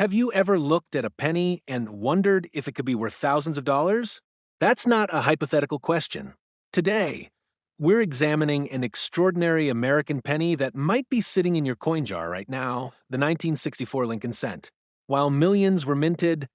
Have you ever looked at a penny and wondered if it could be worth thousands of dollars? That's not a hypothetical question. Today, we're examining an extraordinary American penny that might be sitting in your coin jar right now, the 1964 Lincoln cent. While millions were minted,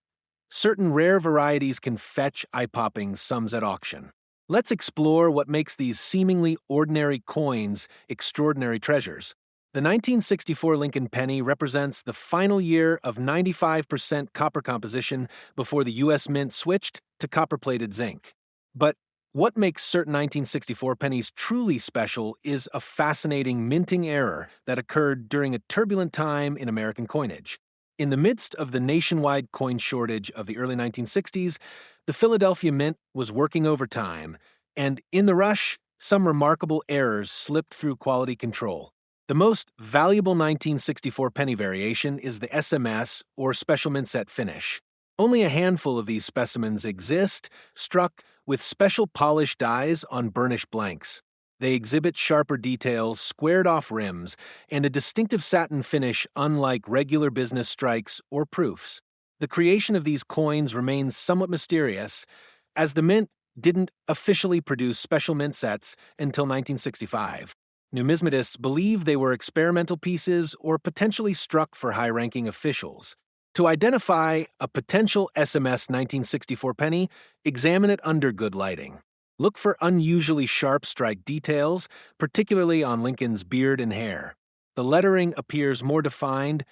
certain rare varieties can fetch eye-popping sums at auction. Let's explore what makes these seemingly ordinary coins extraordinary treasures. The 1964 Lincoln penny represents the final year of 95% copper composition before the U.S. Mint switched to copper-plated zinc. But what makes certain 1964 pennies truly special is a fascinating minting error that occurred during a turbulent time in American coinage. In the midst of the nationwide coin shortage of the early 1960s, the Philadelphia Mint was working overtime, and in the rush, some remarkable errors slipped through quality control. The most valuable 1964 penny variation is the SMS, or Special Mint Set finish. Only a handful of these specimens exist, struck with special polished dies on burnished blanks. They exhibit sharper details, squared-off rims, and a distinctive satin finish unlike regular business strikes or proofs. The creation of these coins remains somewhat mysterious, as the Mint didn't officially produce special mint sets until 1965. Numismatists believe they were experimental pieces or potentially struck for high-ranking officials. To identify a potential SMS 1964 penny, examine it under good lighting. Look for unusually sharp strike details, particularly on Lincoln's beard and hair. The lettering appears more defined,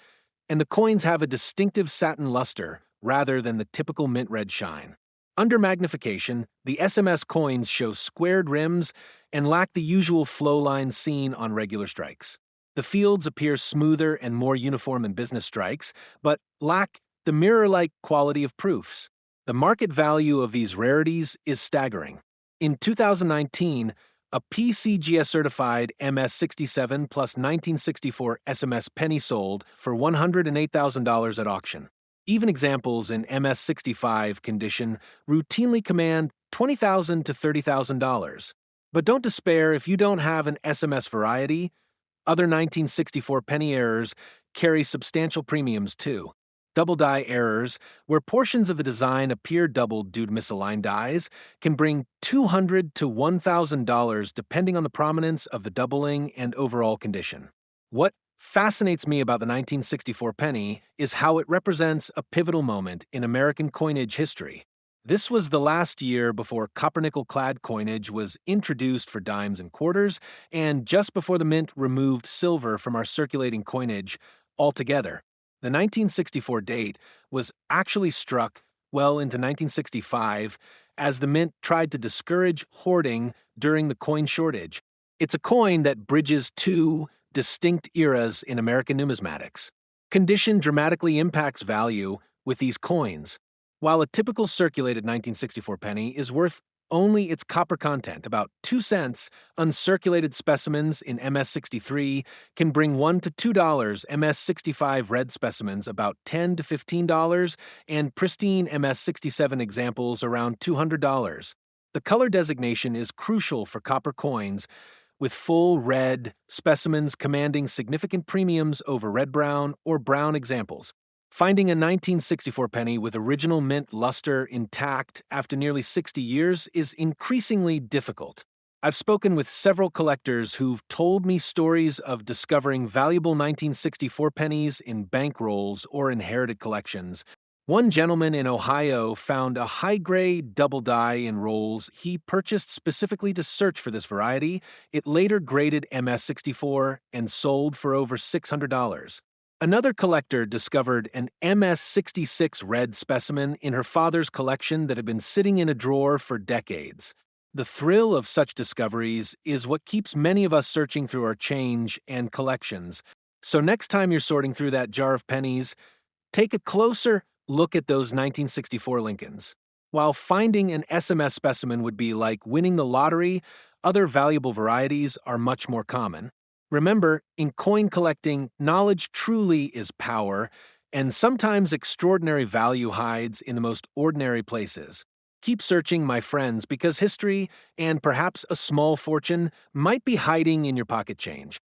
and the coins have a distinctive satin luster rather than the typical mint red shine. Under magnification, the SMS coins show squared rims and lack the usual flow lines seen on regular strikes. The fields appear smoother and more uniform than business strikes, but lack the mirror-like quality of proofs. The market value of these rarities is staggering. In 2019, a PCGS-certified MS-67 plus 1964 SMS penny sold for $108,000 at auction. Even examples in MS-65 condition routinely command $20,000 to $30,000. But don't despair if you don't have an SMS variety. Other 1964 penny errors carry substantial premiums too. Double die errors, where portions of the design appear doubled due to misaligned dies, can bring $200 to $1,000 depending on the prominence of the doubling and overall condition. What fascinates me about the 1964 penny is how it represents a pivotal moment in American coinage history. This was the last year before copper-nickel-clad coinage was introduced for dimes and quarters, and just before the Mint removed silver from our circulating coinage altogether. The 1964 date was actually struck well into 1965 as the Mint tried to discourage hoarding during the coin shortage. It's a coin that bridges two distinct eras in American numismatics. Condition dramatically impacts value with these coins. While a typical circulated 1964 penny is worth only its copper content, about 2 cents, uncirculated specimens in MS-63 can bring $1 to $2, MS-65 red specimens about $10 to $15, and pristine MS-67 examples around $200. The color designation is crucial for copper coins, with full red specimens commanding significant premiums over red-brown or brown examples. Finding a 1964 penny with original mint luster intact after nearly 60 years is increasingly difficult. I've spoken with several collectors who've told me stories of discovering valuable 1964 pennies in bank rolls or inherited collections. One gentleman in Ohio found a high-grade double die in rolls he purchased specifically to search for this variety. It later graded MS-64 and sold for over $600. Another collector discovered an MS-66 red specimen in her father's collection that had been sitting in a drawer for decades. The thrill of such discoveries is what keeps many of us searching through our change and collections. So next time you're sorting through that jar of pennies, take a closer look at those 1964 Lincolns. While finding an SMS specimen would be like winning the lottery, other valuable varieties are much more common. Remember, in coin collecting, knowledge truly is power, and sometimes extraordinary value hides in the most ordinary places. Keep searching, my friends, because history, and perhaps a small fortune, might be hiding in your pocket change.